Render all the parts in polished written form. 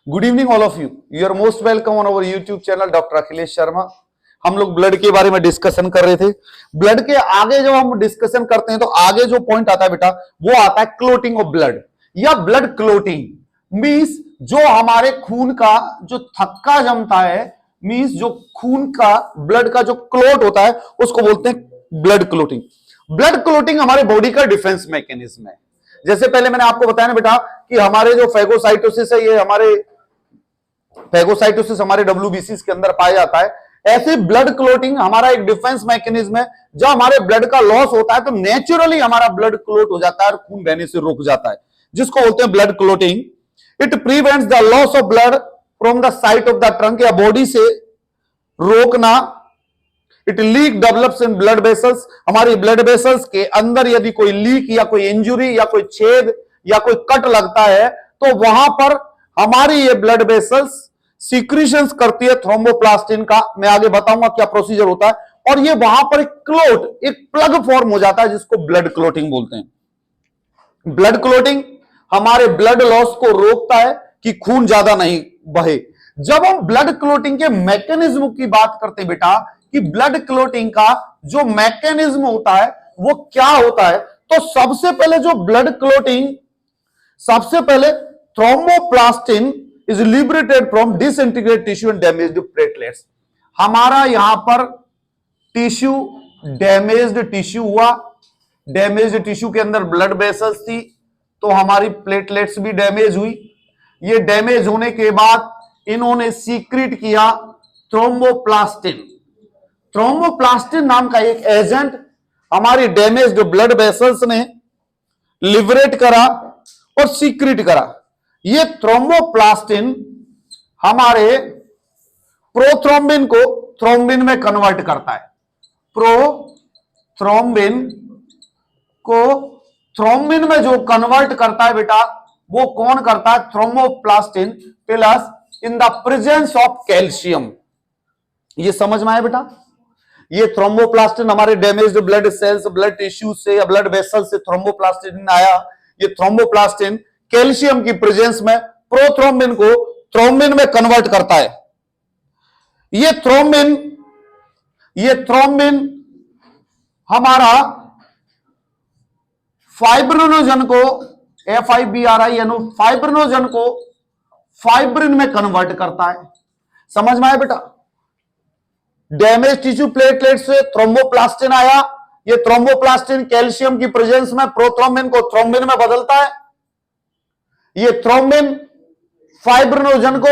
Good evening all of you. You are most welcome on our YouTube channel doctor Akhilesh Sharma. हम लोग blood के बारे में डिस्कशन कर रहे थे। ब्लड के आगे जब हम डिस्कशन करते हैं तो आगे जो पॉइंट आता है बेटा वो आता है क्लोटिंग ऑफ ब्लड या ब्लड क्लोटिंग। मींस जो हमारे खून का जो थक्का जमता है, मींस जो खून का ब्लड का जो क्लोट होता है उसको बोलते हैं ब्लड क्लोटिंग। ब्लड क्लोटिंग हमारे बॉडी का डिफेंस मैकेनिज्म है। जैसे पहले मैंने आपको बताया ना बेटा कि हमारे जो फैगोसाइटोसिस है ये हमारे फैगोसाइटोसिस हमारे डब्ल्यूबीसीज के अंदर पाया जाता है। ऐसे ब्लड क्लोटिंग हमारा एक डिफेंस मैकेनिज्म है। जब हमारे ब्लड का लॉस होता है तो नेचुरली हमारा ब्लड क्लोट हो जाता है और खून बहने से रुक जाता है, जिसको बोलते हैं blood clotting. It prevents the loss of blood from the site of the trunk या बॉडी से रोकना। It leak develops in blood vessels. हमारी ब्लड वेसल्स के अंदर यदि कोई लीक या कोई इंजुरी या कोई छेद या कोई कट लगता है तो वहां पर हमारी ये ब्लड वेसल्स सीक्रेशंस करती है थ्रोम्बोप्लास्टिन का। मैं आगे बताऊंगा क्या प्रोसीजर होता है। और ये वहां पर एक क्लोट, एक प्लग फॉर्म हो जाता है जिसको ब्लड क्लोटिंग बोलते हैं। ब्लड क्लोटिंग हमारे ब्लड लॉस को रोकता है कि खून ज्यादा नहीं बहे। जब हम ब्लड क्लोटिंग के मैकेनिज्म की बात करते हैं बेटा कि ब्लड क्लोटिंग का जो मैकेनिज्म होता है वो क्या होता है, तो सबसे पहले जो ब्लड क्लोटिंग, सबसे पहले thromboplastin is liberated from disintegrated tissue and damaged platelets. हमारा यहां पर टिश्यू डैमेज्ड टिश्यू हुआ, डैमेज्ड टिश्यू के अंदर ब्लड वेसल्स थी तो हमारी प्लेटलेट्स भी डैमेज हुई। ये डैमेज होने के बाद इन्होंने सीक्रेट किया थ्रोम्बोप्लास्टिन। थ्रोम्बोप्लास्टिन नाम का एक एजेंट हमारी डैमेज्ड ब्लड वेसल्स ने लिबरेट करा और सीक्रेट करा। ये थ्रोम्बोप्लास्टिन हमारे प्रोथ्रोम्बिन को थ्रोम्बिन में कन्वर्ट करता है। प्रोथ्रोम्बिन को थ्रोम्बिन में जो कन्वर्ट करता है बेटा वो कौन करता है? Thromboplastin plus in the presence of calcium. ये समझ में आया बेटा? ये थ्रोम्बोप्लास्टिन हमारे damaged blood cells, blood tissue से या ब्लड वेसल से थ्रोम्बोप्लास्टिन आया। ये थ्रोम्बोप्लास्टिन कैल्शियम की प्रेजेंस में प्रोथ्रोम्बिन को थ्रोम्बिन में कन्वर्ट करता है। ये थ्रोम्बिन हमारा फाइब्रिनोजन को FIBRIN फाइब्रिनोजन को फाइब्रिन में कन्वर्ट करता है। समझ में आया बेटा? डैमेज टिश्यू प्लेटलेट से थ्रोम्बोप्लास्टिन आया। ये थ्रोम्बोप्लास्टिन कैल्शियम की प्रेजेंस में प्रोथ्रोम्बिन को थ्रोम्बिन में बदलता है। ये थ्रोम्बिन फाइब्रिनोजन को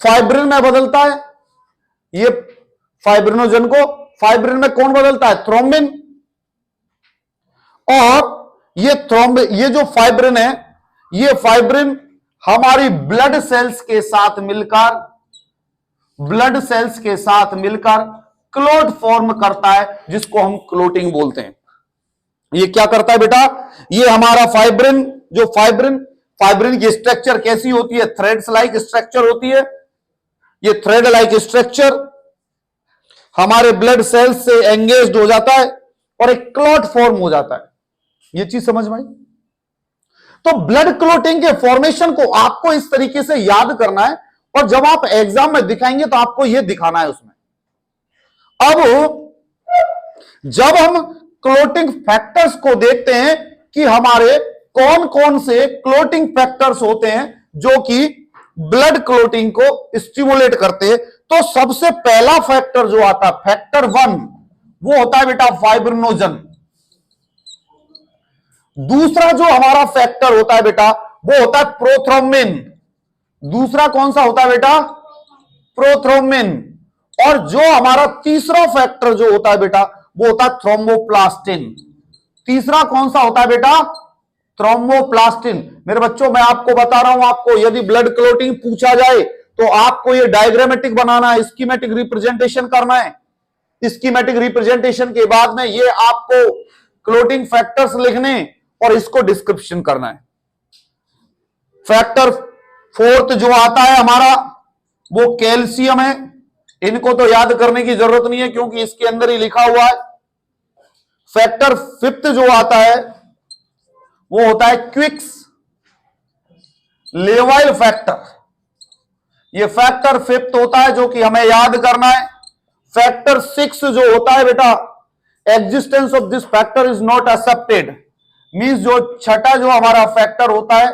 फाइब्रिन में बदलता है। ये फाइब्रिनोजन को फाइब्रिन में कौन बदलता है? थ्रोम्बिन। और ये जो फाइब्रिन है, ये फाइब्रिन हमारी ब्लड सेल्स के साथ मिलकर क्लोट फॉर्म करता है जिसको हम क्लोटिंग बोलते हैं। ये क्या करता है बेटा? ये हमारा फाइब्रिन की स्ट्रक्चर कैसी होती है? थ्रेड्स लाइक स्ट्रक्चर होती है। ये थ्रेड लाइक स्ट्रक्चर हमारे ब्लड सेल्स से एंगेज्ड हो जाता है और एक क्लॉट फॉर्म हो जाता है। ये चीज समझ में आई? तो ब्लड क्लोटिंग के फॉर्मेशन को आपको इस तरीके से याद करना है और जब आप एग्जाम में दिखाएंगे तो आपको यह दिखाना है उसमें। अब जब हम क्लोटिंग फैक्टर्स को देखते हैं कि हमारे कौन कौन से क्लोटिंग फैक्टर्स होते हैं जो कि ब्लड क्लोटिंग को स्टिमुलेट करते हैं, तो सबसे पहला फैक्टर जो आता है, फैक्टर 1, वो होता है बेटा फाइब्रिनोजन। दूसरा जो हमारा फैक्टर होता है बेटा वो होता है प्रोथ्रोम्बिन। दूसरा कौन सा होता है बेटा? प्रोथ्रोम्बिन। और जो हमारा तीसरा फैक्टर जो होता है बेटा वो होता है थ्रोम्बोप्लास्टिन। तीसरा कौन सा होता है बेटा? थ्रोम्बोप्लास्टिन। मेरे बच्चों मैं आपको बता रहा हूं, आपको यदि ब्लड क्लोटिंग पूछा जाए तो आपको ये डायग्रामेटिक बनाना है, स्कीमेटिक रिप्रेजेंटेशन करना है। स्कीमेटिक रिप्रेजेंटेशन के बाद में ये आपको क्लोटिंग फैक्टर्स लिखने और इसको डिस्क्रिप्शन करना है। फैक्टर 4 जो आता है हमारा वो कैल्शियम है। इनको तो याद करने की जरूरत नहीं है क्योंकि इसके अंदर ही लिखा हुआ है। फैक्टर 5 जो आता है वो होता है क्विक्स लेवाइल फैक्टर। ये फैक्टर फिफ्थ होता है जो कि हमें याद करना है। फैक्टर सिक्स जो होता है बेटा, existence of this factor is not accepted, means जो छठा जो हमारा फैक्टर होता है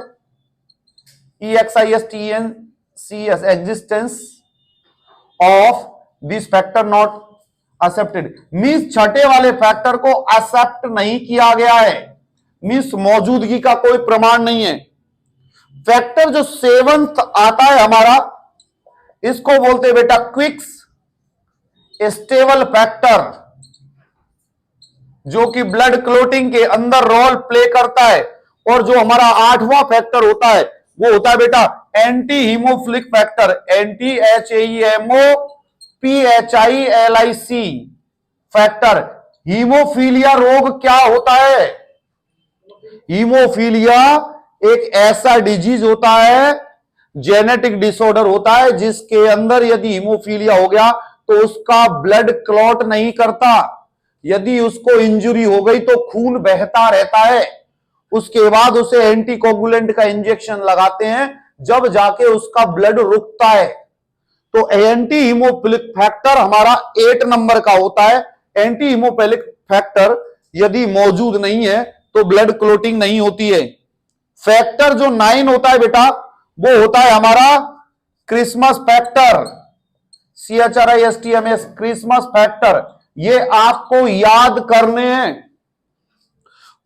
EXISTENCS, existence of this factor not accepted, means छठे वाले फैक्टर को एक्सेप्ट नहीं किया गया है, मींस मौजूदगी का कोई प्रमाण नहीं है। फैक्टर जो सेवंथ आता है हमारा, इसको बोलते हैं बेटा क्विक्स स्टेबल फैक्टर, जो कि ब्लड क्लोटिंग के अंदर रोल प्ले करता है। और जो हमारा आठवां फैक्टर होता है वो होता है बेटा anti haemophilic factor, HAEMOPHILIC factor. Haemophilia रोग क्या होता है? हीमोफीलिया एक ऐसा डिजीज होता है, जेनेटिक डिसऑर्डर होता है, जिसके अंदर यदि हीमोफीलिया हो गया तो उसका ब्लड क्लॉट नहीं करता। यदि उसको इंजरी हो गई तो खून बहता रहता है, उसके बाद उसे एंटीकोगुलेंट का इंजेक्शन लगाते हैं, जब जाके उसका ब्लड रुकता है। तो एंटी हीमोफिलिक फैक्टर हमारा 8 नंबर का होता है। एंटी हीमोफिलिक फैक्टर यदि मौजूद नहीं है तो ब्लड क्लोटिंग नहीं होती है। फैक्टर जो 9 होता है बेटा, वो होता है हमारा Christmas factor, CHRISTMS, Christmas factor. ये आपको याद करने हैं।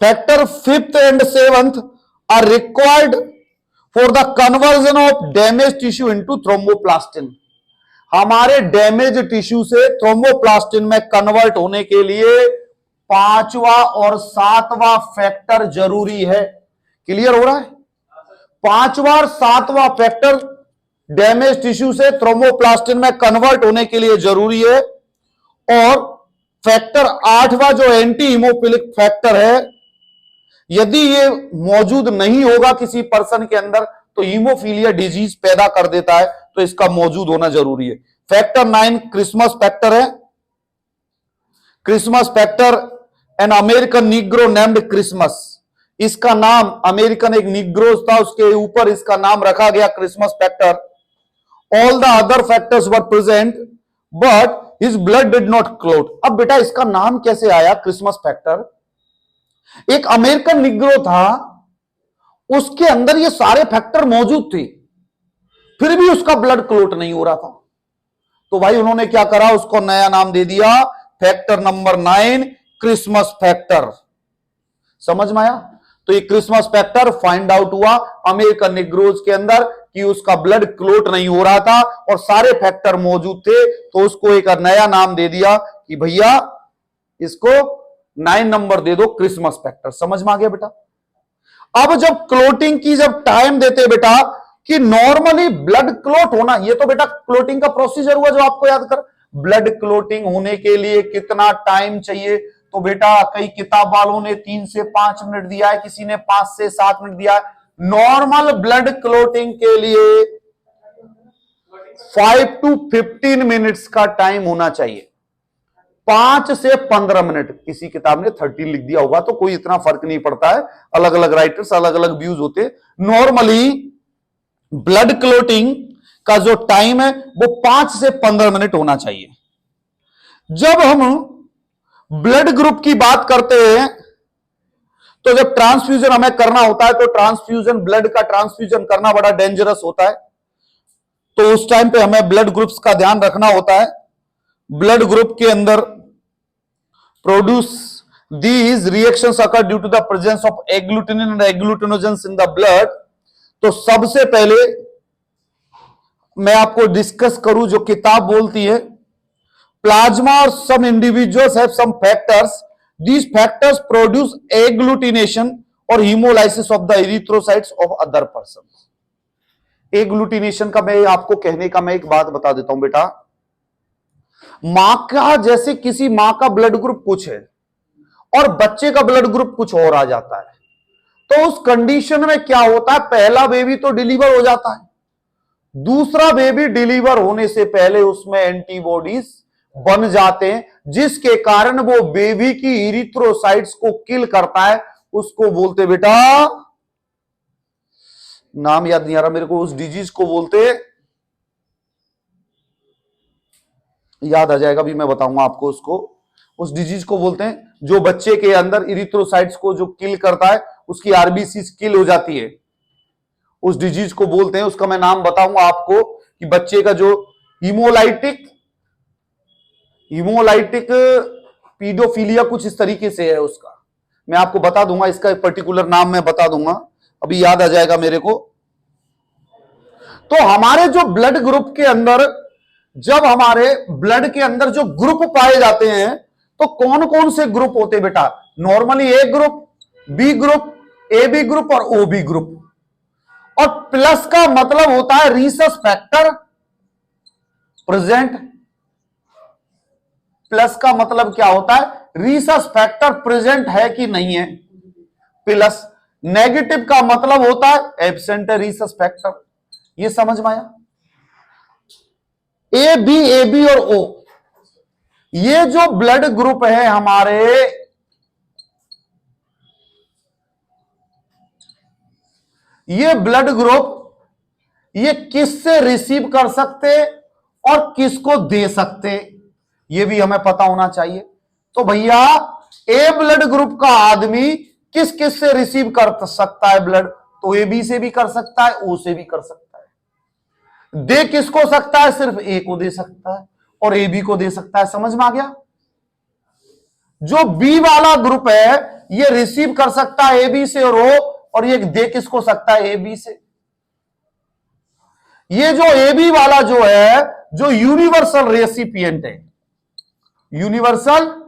Factor fifth and seventh are required for the conversion of damage tissue into thromboplastin. हमारे डैमेज टिश्यू से थ्रोम्बोप्लास्टिन में कन्वर्ट होने के लिए पांचवा और सातवां फैक्टर जरूरी है। क्लियर हो रहा है? पांचवा और सातवां फैक्टर डैमेज टिश्यू से थ्रोम्बोप्लास्टिन में कन्वर्ट होने के लिए जरूरी है। और फैक्टर आठवां जो एंटी हीमोफिलिक फैक्टर है, यदि ये मौजूद नहीं होगा किसी पर्सन के अंदर तो हीमोफीलिया डिजीज पैदा कर देता है, तो इसका मौजूद होना जरूरी है। फैक्टर 9 क्रिसमस फैक्टर है। Christmas factor an American Negro named Christmas, इसका नाम अमेरिकन एक निग्रोस था, उसके ऊपर इसका नाम रखा गया Christmas factor. All the other factors were present but his blood did not clot. अब बेटा इसका नाम कैसे आया क्रिसमस फैक्टर? एक अमेरिकन निग्रो था, उसके अंदर ये सारे फैक्टर मौजूद थे, फिर भी उसका ब्लड क्लोट नहीं हो रहा था। तो भाई उन्होंने क्या करा, उसको नया नाम दे दिया फैक्टर नंबर 9 क्रिसमस फैक्टर। समझ में आया? तो ये क्रिसमस फैक्टर फाइंड आउट हुआ अमेरिकन निग्रोज के अंदर कि उसका ब्लड क्लोट नहीं हो रहा था और सारे फैक्टर मौजूद थे, तो उसको एक नया नाम दे दिया कि भैया इसको 9 नंबर दे दो, क्रिसमस फैक्टर। समझ में आ गया बेटा? अब जब क्लोटिंग की जब टाइम देते बेटा कि नॉर्मली ब्लड क्लोट होना, ये तो बेटा क्लोटिंग का प्रोसीजर हुआ जो आपको याद कर। ब्लड क्लोटिंग होने के लिए कितना टाइम चाहिए? तो बेटा कई किताब वालों ने 3 से 5 मिनट दिया है, किसी ने 5 से 7 मिनट दिया है। नॉर्मल ब्लड क्लोटिंग के लिए 5 to 15 मिनट्स का टाइम होना चाहिए। 5 से 15 मिनट, किसी किताब ने 30 लिख दिया होगा, तो कोई इतना फर्क नहीं पड़ता है, अलग अलग राइटर्स अलग अलग व्यूज होते। नॉर्मली ब्लड क्लोटिंग का जो टाइम है वो 5 से 15 मिनट होना चाहिए। जब हम ब्लड ग्रुप की बात करते हैं तो जब ट्रांसफ्यूजन हमें करना होता है, तो ट्रांसफ्यूजन, ब्लड का ट्रांसफ्यूजन करना बड़ा डेंजरस होता है, तो उस टाइम पे हमें ब्लड ग्रुप्स का ध्यान रखना होता है। ब्लड ग्रुप के अंदर produce these reactions occur due to the presence of agglutinin and agglutinogens in the blood. तो सबसे पहले मैं आपको डिस्कस करूं जो किताब बोलती है, प्लाज्मा और some individuals have some factors, these factors produce agglutination और haemolysis of the erythrocytes of other person. Agglutination का मैं आपको कहने का मैं एक बात बता देता हूं बेटा। मां का, जैसे किसी मां का ब्लड ग्रुप कुछ है और बच्चे का ब्लड ग्रुप कुछ और आ जाता है, तो उस कंडीशन में क्या होता है, पहला बेबी तो डिलीवर हो जाता है, दूसरा बेबी डिलीवर होने से पहले उसमें एंटीबॉडीज बन जाते हैं, जिसके कारण वो बेबी की इरिथ्रोसाइट्स को किल करता है। उसको बोलते बेटा, नाम याद नहीं आ रहा मेरे को, उस डिजीज को बोलते याद आ जाएगा, अभी मैं बताऊंगा आपको उसको। उस डिजीज को बोलते हैं जो बच्चे के अंदर इरिथ्रोसाइट्स को जो किल करता है, उसकी आरबीसी किल हो जाती है, उस डिजीज को बोलते हैं। उसका मैं नाम बताऊंगा आपको कि बच्चे का जो हीमोलाइटिक पीडोफीलिया कुछ इस तरीके से है उसका, मैं आपको बता दूंगा, इसका एक पर्टिकुलर नाम मैं बता दूंगा, अभी याद आ जाएगा मेरे को। तो हमारे जो ब्लड ग्रुप के अंदर, जब हमारे ब्लड के अंदर जो ग्रुप पाए जाते हैं, तो कौन कौन से ग्रुप होते हैं बेटा? Normally A group, B group, A B group और ओ बी ग्रुप। और प्लस का मतलब होता है रीसस फैक्टर प्रेजेंट। प्लस का मतलब क्या होता है? रीसस फैक्टर प्रेजेंट है कि नहीं है, प्लस। नेगेटिव का मतलब होता है एब्सेंट है रीसस फैक्टर। ये समझ में आया? ए बी और ओ, ये जो ब्लड ग्रुप है हमारे, ये ब्लड ग्रुप, ये किससे रिसीव कर सकते और किसको दे सकते, ये भी हमें पता होना चाहिए। तो भैया ए ब्लड ग्रुप का आदमी किस किस से रिसीव कर सकता है ब्लड? तो ए बी से भी कर सकता है, ओ से भी कर सकता है। दे किसको सकता है? सिर्फ ए को दे सकता है और ए बी को दे सकता है। समझ में आ गया? जो बी वाला ग्रुप है ये रिसीव कर सकता है ए बी से और ओ, और ये दे किसको सकता है? ए बी से। ये जो ए बी वाला जो है, जो यूनिवर्सल रेसिपिएंट है, यूनिवर्सल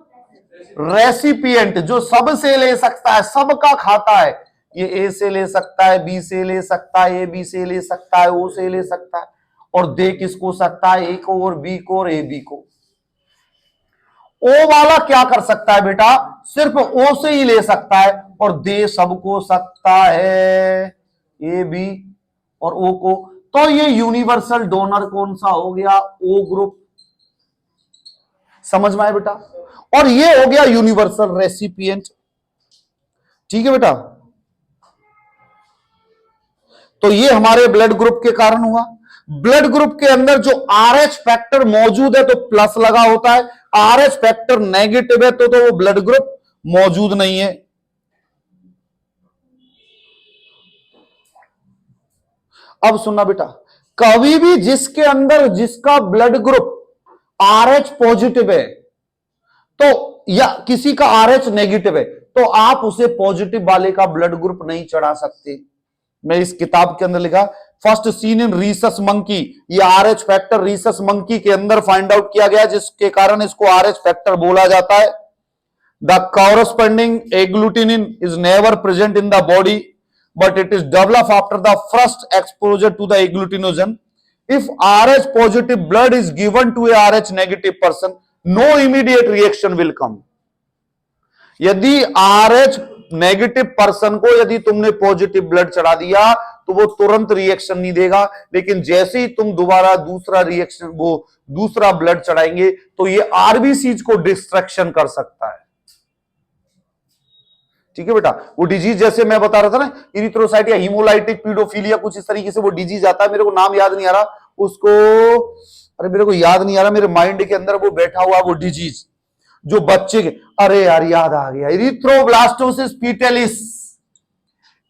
रेसिपिएंट, जो सबसे ले सकता है, सबका खाता है, ये ए से ले सकता है, बी से ले सकता है, ए बी से ले सकता है, ओ से ले सकता है, और दे किसको सकता है? ए को और बी को और ए बी को। ओ वाला क्या कर सकता है बेटा? सिर्फ ओ से ही ले सकता है और दे सबको सकता है, ए बी और ओ को। तो ये यूनिवर्सल डोनर कौन सा हो गया? O group. समझ में आया बेटा? और ये हो गया यूनिवर्सल रेसिपिएंट। ठीक है बेटा? तो ये हमारे ब्लड ग्रुप के कारण हुआ। ब्लड ग्रुप के अंदर जो आरएच फैक्टर मौजूद है तो प्लस लगा होता है, आरएच फैक्टर नेगेटिव है तो वो ब्लड ग्रुप मौजूद नहीं है। अब सुनना बेटा, कभी भी जिसके अंदर जिसका ब्लड ग्रुप आरएच पॉजिटिव है, तो या किसी का आरएच नेगेटिव है, तो आप उसे पॉजिटिव वाले का ब्लड ग्रुप नहीं चढ़ा सकते। मैं इस किताब के अंदर लिखा, first seen in Rhesus monkey, ये आरएच फैक्टर रीसस मंकी के अंदर फाइंड आउट किया गया, जिसके कारण इसको आरएच फैक्टर बोला जाता है। The corresponding agglutinin is never present in the body, but it is developed after the first exposure to the agglutinogen. If RH positive blood is given to a RH negative person, no immediate reaction will come. यदि RH negative person को यदि तुमने positive blood चढ़ा दिया तो वो तुरंत reaction नहीं देगा, लेकिन जैसे ही तुम दोबारा दूसरा रिएक्शन, वो दूसरा ब्लड चढ़ाएंगे तो ये आरबीसीज को डिस्ट्रक्शन कर सकता है। ठीक है बेटा? वो डिजीज जैसे मैं बता रहा था ना, इरिथ्रोसाइट या हीमोलाइटिक पीडोफीलिया, कुछ इस तरीके से वो डिजीज आता है, मेरे को नाम याद नहीं आ रहा उसको, अरे मेरे को याद नहीं आ रहा, मेरे माइंड के अंदर वो बैठा हुआ वो डिजीज जो बच्चे के, अरे यार याद आ गया, इरिथ्रोब्लास्टोसिस फीटलिस,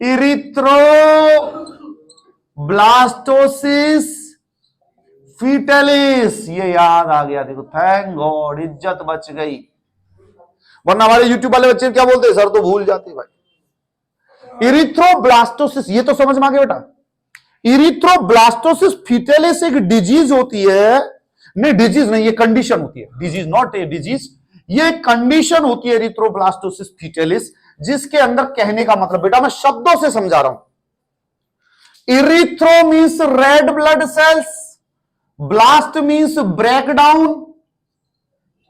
इरिथ्रोब्लास्टोसिस फीटलिस, ये याद आ गया। देखो, थैंक गॉड, इज्जत बच गई, वरना हमारे यूट्यूब वाले बच्चे क्या बोलते हैं, सर तो भूल जाते भाई। इरिथ्रोब्लास्टोसिस, ये तो समझ में आ गया बेटा। इरिथ्रोब्लास्टोसिस फीटलिस एक डिजीज होती है, नहीं डिजीज नहीं, ये कंडीशन होती है, डिजीज नॉट ए डिजीज, ये कंडीशन होती है इरिथ्रोब्लास्टोसिस फीटलिस, जिसके अंदर कहने का मतलब बेटा मैं शब्दों से समझा रहा हूं। Erythro means red blood cells, blast means breakdown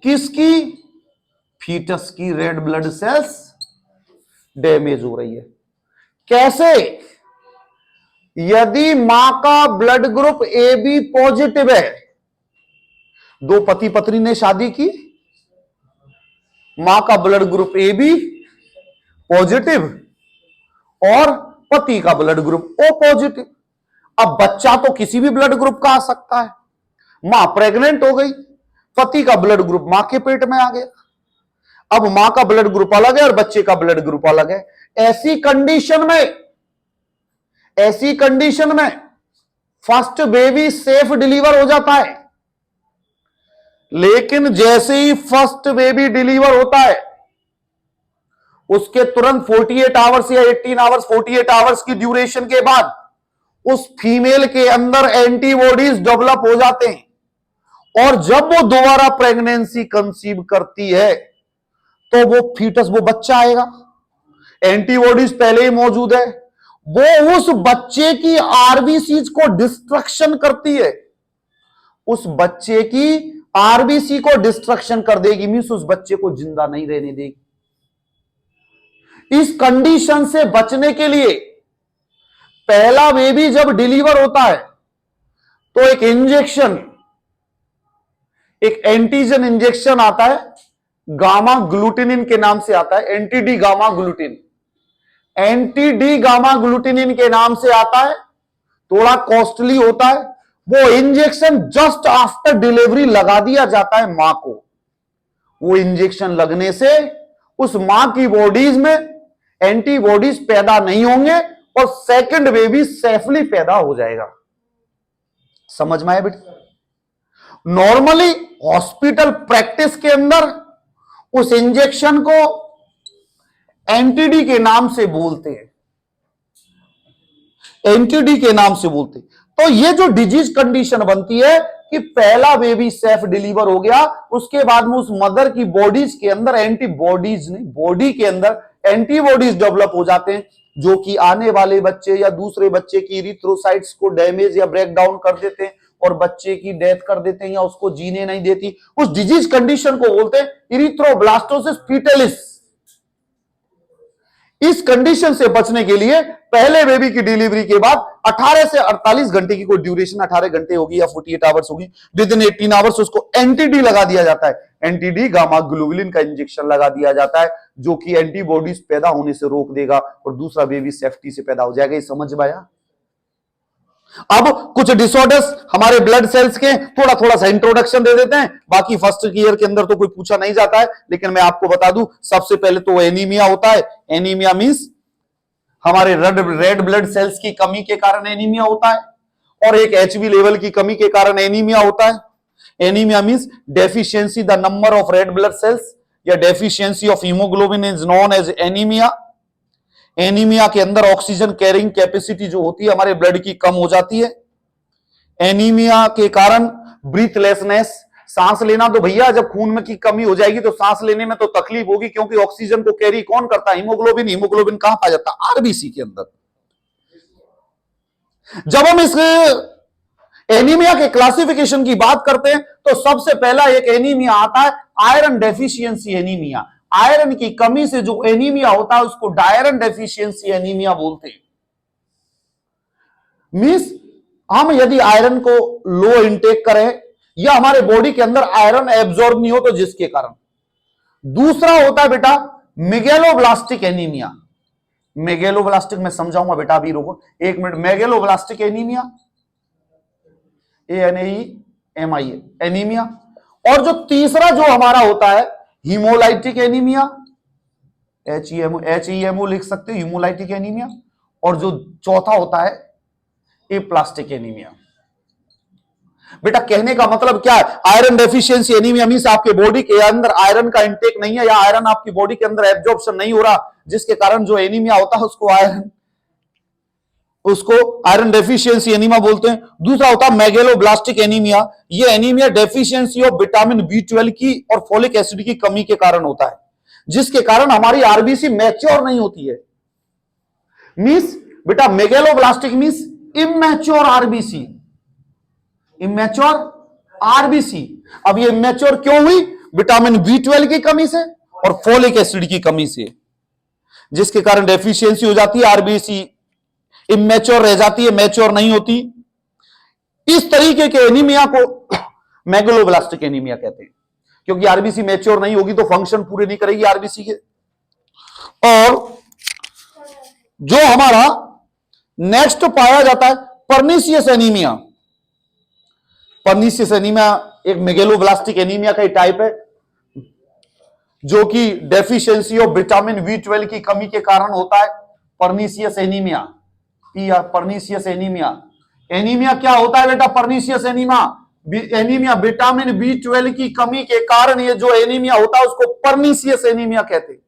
किसकी? फीटस की रेड ब्लड सेल्स डैमेज हो रही है। कैसे? यदि मां का blood group A B positive है, दो पति पत्नी ने शादी की, मां का blood group A B positive और पति का ब्लड ग्रुप ओ पॉजिटिव। अब बच्चा तो किसी भी ब्लड ग्रुप का आ सकता है। मां प्रेग्नेंट हो गई, पति का ब्लड ग्रुप मां के पेट में आ गया, अब मां का ब्लड ग्रुप अलग है और बच्चे का ब्लड ग्रुप अलग है। ऐसी कंडीशन में फर्स्ट बेबी सेफ डिलीवर हो जाता है, लेकिन जैसे ही फर्स्ट बेबी डिलीवर होता है उसके तुरंत 48 आवर्स या 18 आवर्स 48 आवर्स की ड्यूरेशन के बाद उस फीमेल के अंदर एंटीबॉडीज डेवलप हो जाते हैं और जब वो दोबारा प्रेगनेंसी कंसीव करती है तो वो फीटस, वो बच्चा आएगा, एंटीबॉडीज पहले ही मौजूद है, वो उस बच्चे की आरबीसी को डिस्ट्रक्शन करती है, उस बच्चे की आरबीसी को डिस्ट्रक्शन कर देगी, मींस उस बच्चे को जिंदा नहीं रहने देगी। इस कंडीशन से बचने के लिए पहला बेबी जब डिलीवर होता है तो एक इंजेक्शन, एक एंटीजन इंजेक्शन आता है, गामा ग्लूटिनिन के नाम से आता है, anti D gamma glutin, anti D gamma glutinin के नाम से आता है, थोड़ा कॉस्टली होता है। वो इंजेक्शन जस्ट आफ्टर डिलीवरी लगा दिया जाता है मां को। वो इंजेक्शन लगने से उस मां की बॉडीज में एंटीबॉडीज पैदा नहीं होंगे और सेकंड बेबी सेफली पैदा हो जाएगा। समझ में आया बेटा? नॉर्मली हॉस्पिटल प्रैक्टिस के अंदर उस इंजेक्शन को एंटी-डी के नाम से बोलते हैं, एंटी-डी के नाम से बोलते हैं। तो ये जो डिजीज कंडीशन बनती है कि पहला बेबी सेफ डिलीवर हो गया, उसके बाद में उस मदर की बॉडीज के अंदर एंटीबॉडीज नहीं, बॉडी के अंदर एंटीबॉडीज डेवलप हो जाते हैं, जो कि आने वाले बच्चे या दूसरे बच्चे की इरिथ्रोसाइट्स को डैमेज या ब्रेक डाउन कर देते हैं और बच्चे की डेथ कर देते हैं या उसको जीने नहीं देती। उस डिजीज कंडीशन को बोलते हैं इरिथ्रोब्लास्टोसिस फीटलिस। इस कंडीशन से बचने के लिए पहले बेबी की डिलीवरी के बाद 18 से 48 घंटे की कोई ड्यूरेशन, 18 घंटे होगी या 48 आवर्स होगी, विद इन 18 आवर्स उसको एंटी-डी लगा दिया जाता है, एंटी-डी गामा ग्लोबुलिन का इंजेक्शन लगा दिया जाता है, जो कि एंटीबॉडीज पैदा होने से रोक देगा और दूसरा बेबी सेफ्टी से पैदा हो जाएगा। ये समझ में आया? अब कुछ डिसऑर्डर्स हमारे ब्लड सेल्स के थोड़ा थोड़ा सा इंट्रोडक्शन दे देते हैं, बाकी फर्स्ट ईयर के अंदर तो कोई पूछा नहीं जाता है, लेकिन मैं आपको बता दूं, सबसे पहले तो एनीमिया होता है। एनीमिया मींस हमारे रेड ब्लड सेल्स की कमी के कारण एनीमिया होता है, और एक एचबी लेवल की कमी के कारण एनीमिया होता है। Anaemia means deficiency the number of red blood cells या deficiency of haemoglobin is known as anaemia. Anaemia के अंदर ऑक्सीजन कैरिंग कैपेसिटी जो होती है हमारे ब्लड की कम हो जाती है। एनीमिया के कारण ब्रीथलेसनेस, सांस लेना, तो भैया जब खून में की कमी हो जाएगी तो सांस लेने में तो तकलीफ होगी, क्योंकि ऑक्सीजन को कैरी कौन करता है? हीमोग्लोबिन। हीमोग्लोबिन कहां पाया जाता है? आरबीसी के अंदर। जब हम इस एनीमिया के क्लासिफिकेशन की बात करते हैं तो सबसे पहला एक एनीमिया आता है आयरन डेफिशिएंसी एनीमिया। आयरन की कमी से जो एनीमिया होता है उसको डायरन डेफिशिएंसी एनीमिया बोलते हैं। मींस हम यदि आयरन को लो इंटेक करें या हमारे बॉडी के अंदर आयरन एब्जॉर्ब नहीं हो तो जिसके कारण। दूसरा होता है बेटा मेगेलोब्लास्टिक एनीमिया। मेगेलोब्लास्टिक मैं समझाऊंगा बेटा, अभी रुको एक minute. Megaloblastic anaemia, ANEMIA anaemia. और जो तीसरा जो हमारा होता है हीमोलाइटिक एनीमिया, HEMO लिख सकते हो, हीमोलाइटिक एनीमिया। और जो चौथा होता है एप्लास्टिक एनीमिया। बेटा कहने का मतलब क्या है? आयरन डेफिशिएंसी एनीमिया मींस आपके बॉडी के अंदर आयरन का इंटेक नहीं है या आयरन आपकी बॉडी के अंदर एब्जॉर्प्शन नहीं हो रहा, जिसके कारण जो एनीमिया होता है उसको आयरन डेफिशिएंसी एनीमिया बोलते हैं। दूसरा होता है मेगेलोब्लास्टिक एनीमिया। ये anaemia deficiency of vitamin B12 की और फोलिक एसिड की कमी के कारण होता है, जिसके कारण हमारी आरबीसी मैच्योर नहीं होती है। मींस बेटा megaloblastic means immature RBC, immature RBC. अब ये इमैच्योर क्यों हुई? विटामिन B12 की कमी से और फोलिक एसिड की कमी से, जिसके कारण डेफिशिएंसी हो जाती है, आरबीसी इमैच्योर रह जाती है, मैच्योर नहीं होती। इस तरीके के एनीमिया को मेगेलोब्लास्टिक एनीमिया कहते हैं, क्योंकि आरबीसी मैच्योर नहीं होगी तो फंक्शन पूरे नहीं करेगी आरबीसी के। और जो हमारा नेक्स्ट पाया जाता है परनीसियस एनीमिया। परनीसियस एनीमिया एक मेगेलोब्लास्टिक एनीमिया का ही टाइप है, जो कि डेफिशिएंसी ऑफ विटामिन बी12 की कमी के कारण होता है। Pernicious anaemia, pernicious anaemia. Anaemia क्या होता है बेटा? पर्नीशियस एनीमिया विटामिन बी12 की कमी के कारण ये जो एनीमिया होता है उसको पर्नीशियस एनीमिया कहते हैं।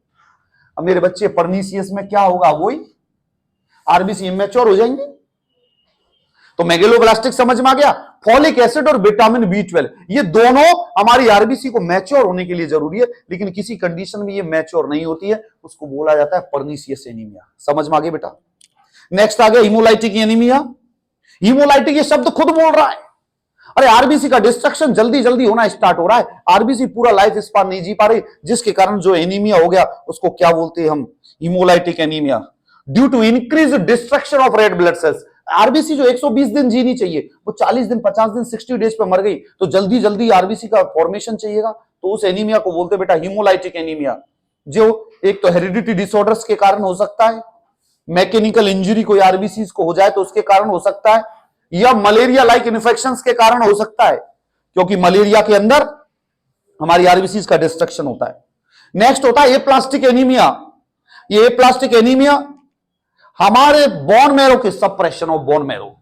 अब मेरे बच्चे, पर्नीशियस में क्या होगा? वही आरबीसी इमेच्योर हो जाएंगे। तो मेगेलोब्लास्टिक समझ में आ गया। फॉलिक एसिड और विटामिन बी12 ये दोनों हमारी आरबीसी को मैच्योर होने के लिए जरूरी है, लेकिन किसी कंडीशन में ये मैच्योर नहीं होती है, उसको बोला जाता है पर्नीशियस एनीमिया। समझ में आ गया बेटा? नेक्स्ट आ गया हीमोलाइटिक एनीमिया। हीमोलाइटिक ये शब्द खुद बोल रहा है। अरे आरबीसी का डिस्ट्रक्शन जल्दी जल्दी होना स्टार्ट हो रहा है, आरबीसी पूरा लाइफ स्पान नहीं जी पा रही, जिसके कारण जो एनीमिया हो गया उसको क्या बोलते हैं हम? Haemolytic anaemia. Due to increase destruction of red blood cells. RBC जो 120 दिन जीनी चाहिए वो 40 दिन, 50 दिन, 60 डेज पे मर गई, तो जल्दी जल्दी आरबीसी का फॉर्मेशन चाहिएगा, तो उस एनीमिया को बोलते बेटा हीमोलाइटिक एनीमिया। जो एक तो हेरिडिटी डिसऑर्डर्स के कारण हो सकता है, मैकेनिकल इंजरी कोई आरबीसी को हो जाए तो उसके कारण हो सकता है, या मलेरिया लाइक इन्फेक्शंस के कारण हो सकता है, क्योंकि मलेरिया के अंदर हमारी आरबीसी का डिस्ट्रक्शन होता है। नेक्स्ट होता है एप्लास्टिक एनीमिया। ये एप्लास्टिक एनीमिया हमारे बोन मैरो के suppression of bone marrow.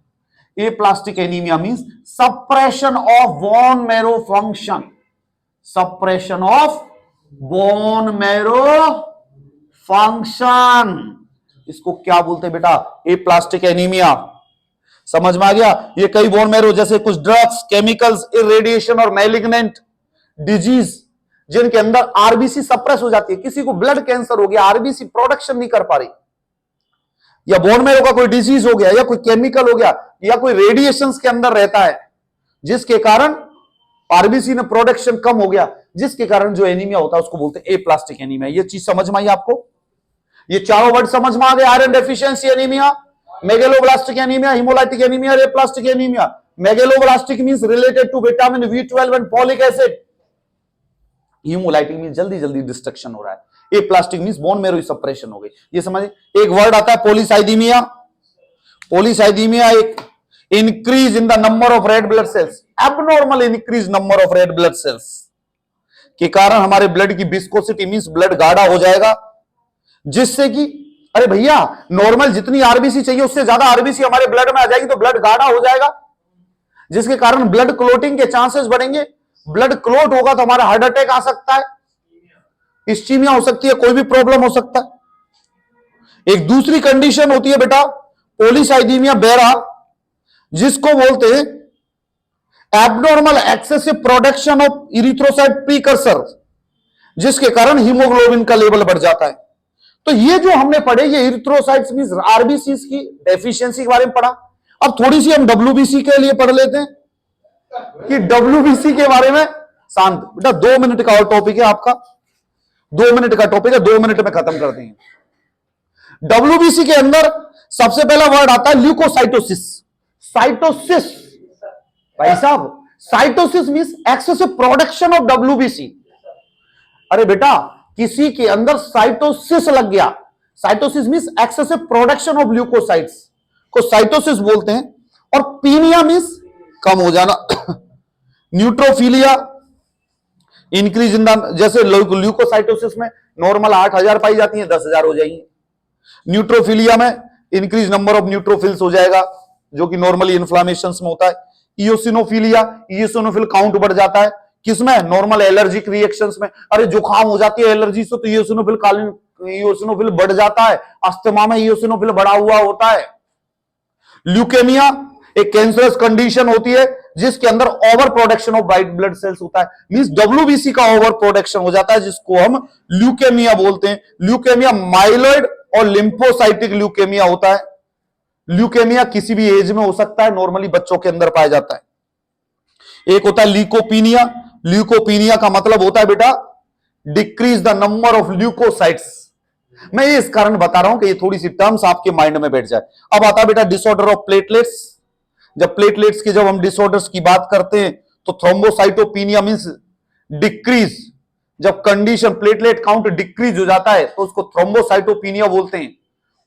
Aplastic anaemia means suppression of bone marrow function, suppression of bone marrow function, इसको क्या बोलते हैं बेटा? Aplastic anaemia. समझ में आ गया? ये कई बोन मैरो जैसे कुछ ड्रग्स, केमिकल्स, इरेडिएशन और मैलिग्नेंट डिजीज जिनके अंदर आरबीसी सप्रेस हो जाती है। किसी को ब्लड कैंसर हो गया, आरबीसी प्रोडक्शन नहीं कर पा रही, या बोन मैरो का कोई डिजीज हो गया, या कोई केमिकल हो गया, या कोई रेडिएशंस के अंदर रहता है, जिसके कारण आरबीसी में प्रोडक्शन कम हो गया, जिसके कारण जो एनीमिया होता है उसको बोलते हैं एप्लास्टिक एनीमिया। ये चीज समझ में आई आपको? ये चारों वर्ड समझ में आ गए? Iron deficiency anaemia, megaloblastic anaemia, haemolytic anaemia और aplastic anaemia. Megaloblastic means related to vitamin बी12 and folic acid. Haemolytic means जल्दी जल्दी डिस्ट्रक्शन हो रहा है। Aplastic means bone marrow suppression हो गई। ये समझ? एक वर्ड आता है पॉलीसाइथीमिया। पॉलीसाइथीमिया एक increase in the number of red blood cells, abnormal increase number of red blood cells के कारण हमारे ब्लड की विस्कोसिटी मींस ब्लड गाढ़ा हो जाएगा, जिससे कि अरे भैया नॉर्मल जितनी आरबीसी चाहिए उससे ज्यादा आरबीसी हमारे ब्लड में आ जाएगी तो ब्लड गाढ़ा हो जाएगा, जिसके कारण ब्लड क्लोटिंग के चांसेस बढ़ेंगे। ब्लड क्लोट होगा तो हमारा हार्ट अटैक आ सकता है, इस्चीमिया हो सकती है, कोई भी प्रॉब्लम हो सकता है। एक दूसरी कंडीशन होती है बेटा पॉलीसाइथीमिया बेरा, जिसको बोलते हैं abnormal excessive production of erythrocyte precursor, जिसके कारण हीमोग्लोबिन का लेवल बढ़ जाता है। तो ये जो हमने पढ़े ये इरिथ्रोसाइट्स मींस आरबीसीज की डेफिशिएंसी के बारे में पढ़ा। अब थोड़ी सी हम डब्ल्यूबीसी के लिए पढ़ लेते हैं कि डब्ल्यूबीसी के बारे में। शांत बेटा, 2 मिनट का और टॉपिक है आपका, 2 मिनट का टॉपिक है, 2 मिनट में खत्म कर देंगे। डब्ल्यूबीसी के अंदर सबसे पहला वर्ड आता है ल्यूकोसाइटोसिस। साइटोसिस भाई साहब, cytosis means excessive production of WBC. अरे बेटा किसी के अंदर साइटोसिस लग गया, cytosis means excessive production of leukocytes को साइटोसिस बोलते हैं। और पीनिया मींस कम हो जाना। न्यूट्रोफिलिया इंक्रीज इन द, जैसे ल्यूकोसाइटोसिस में नॉर्मल 8000 पाई जाती है, 10,000 हो जाएंगी। न्यूट्रोफिलिया में इंक्रीज नंबर ऑफ न्यूट्रोफिल्स हो जाएगा, जो कि नॉर्मली इन्फ्लामेशन में होता है। इयोसिनोफिलिया, इयोसिनोफिल काउंट बढ़ जाता है, किसमें? नॉर्मल एलर्जिक रिएक्शंस में। अरे जुकाम हो जाती है एलर्जी से तो इयोसिनोफिल बढ़ जाता है, अस्थमा में इयोसिनोफिल बढ़ा हुआ होता है। ल्यूकेमिया एक कैंसरस कंडीशन होती है जिसके अंदर over production of white blood cells होता है, मींस डब्ल्यूबीसी का ओवर प्रोडक्शन हो जाता है, जिसको हम ल्यूकेमिया बोलते हैं। ल्यूकेमिया माइलॉइड और लिम्फोसाइटिक ल्यूकेमिया होता है। ल्यूकेमिया किसी भी एज में हो सकता है, नॉर्मली बच्चों के अंदर पाया जाता है। एक होता है ल्यूकोपीनिया। ल्यूकोपीनिया का मतलब होता है बेटा decrease the number of leukocytes. मैं ये इस कारण बता रहा हूं कि ये थोड़ी सी टर्म्स आपके माइंड में बैठ जाए। अब आता है बेटा डिसऑर्डर ऑफ प्लेटलेट्स। जब प्लेटलेट्स की जब हम डिसऑर्डर्स की बात करते हैं तो थ्रोम्बोसाइटोपिनिया मींस डिक्रीज। जब कंडीशन प्लेटलेट काउंट डिक्रीज हो जाता है तो उसको थ्रोम्बोसाइटोपिनिया बोलते हैं,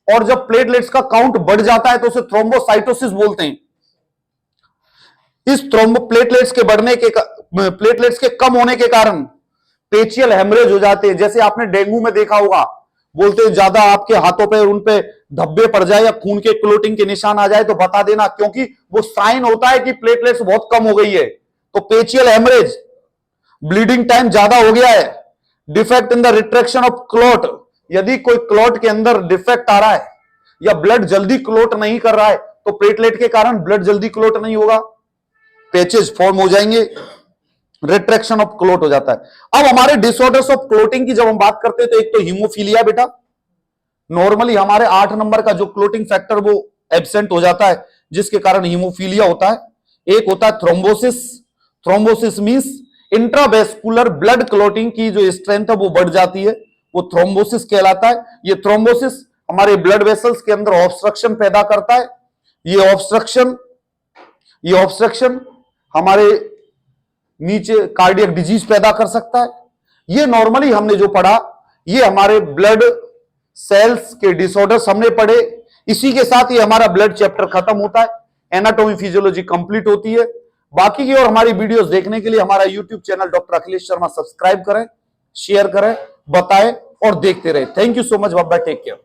और जब प्लेटलेट्स का काउंट बढ़ जाता है तो उसे थ्रोम्बोसाइटोसिस बोलते हैं। इस प्लेटलेट्स के प्लेटलेट्स के कम होने के कारण पेचियल हेमरेज हो जाते हैं। जैसे आपने डेंगू में देखा होगा, बोलते हैं ज्यादा आपके हाथों पे उन पे धब्बे पड़ जाए या खून के क्लोटिंग के निशान आ जाए तो बता देना, क्योंकि वो साइन होता है कि प्लेटलेट्स बहुत कम हो गई है। तो पेचियल हेमरेज, ब्लीडिंग टाइम ज्यादा हो गया है, defect in the retraction of clot, यदि कोई क्लॉट के अंदर डिफेक्ट आ रहा है या ब्लड जल्दी क्लॉट नहीं कर रहा है तो प्लेटलेट के कारण ब्लड जल्दी क्लॉट नहीं होगा, पैचेज फॉर्म हो जाएंगे, रिट्रैक्शन ऑफ क्लॉट हो जाता है। अब हमारे डिसऑर्डर्स ऑफ क्लोटिंग की जब हम बात करते हैं तो एक तो हीमोफीलिया बेटा, नॉर्मली हमारे 8 नंबर का जो क्लोटिंग फैक्टर वो एब्सेंट हो जाता है जिसके कारण हीमोफीलिया होता है। एक होता है thrombosis, thrombosis means intravascular blood clotting की जो स्ट्रेंथ है वो बढ़ जाती है, वो थ्रोम्बोसिस कहलाता है। ये थ्रोम्बोसिस हमारे ब्लड वेसल्स के अंदर ऑब्स्ट्रक्शन पैदा करता है। ये ऑब्स्ट्रक्शन हमारे नीचे कार्डियक डिजीज पैदा कर सकता है। ये नॉर्मली हमने जो पढ़ा ये हमारे ब्लड सेल्स के डिसऑर्डर्स हमने पढ़े। इसी के साथ ही हमारा ब्लड चैप्टर खत्म होता है, एनाटॉमी फिजियोलॉजी कंप्लीट होती है। बाकी की और हमारी वीडियोस देखने के लिए हमारा YouTube channel doctor Akhilesh Sharma subscribe करें, शेयर करें, बताएं और देखते रहे। Thank you so much, bye bye, take care.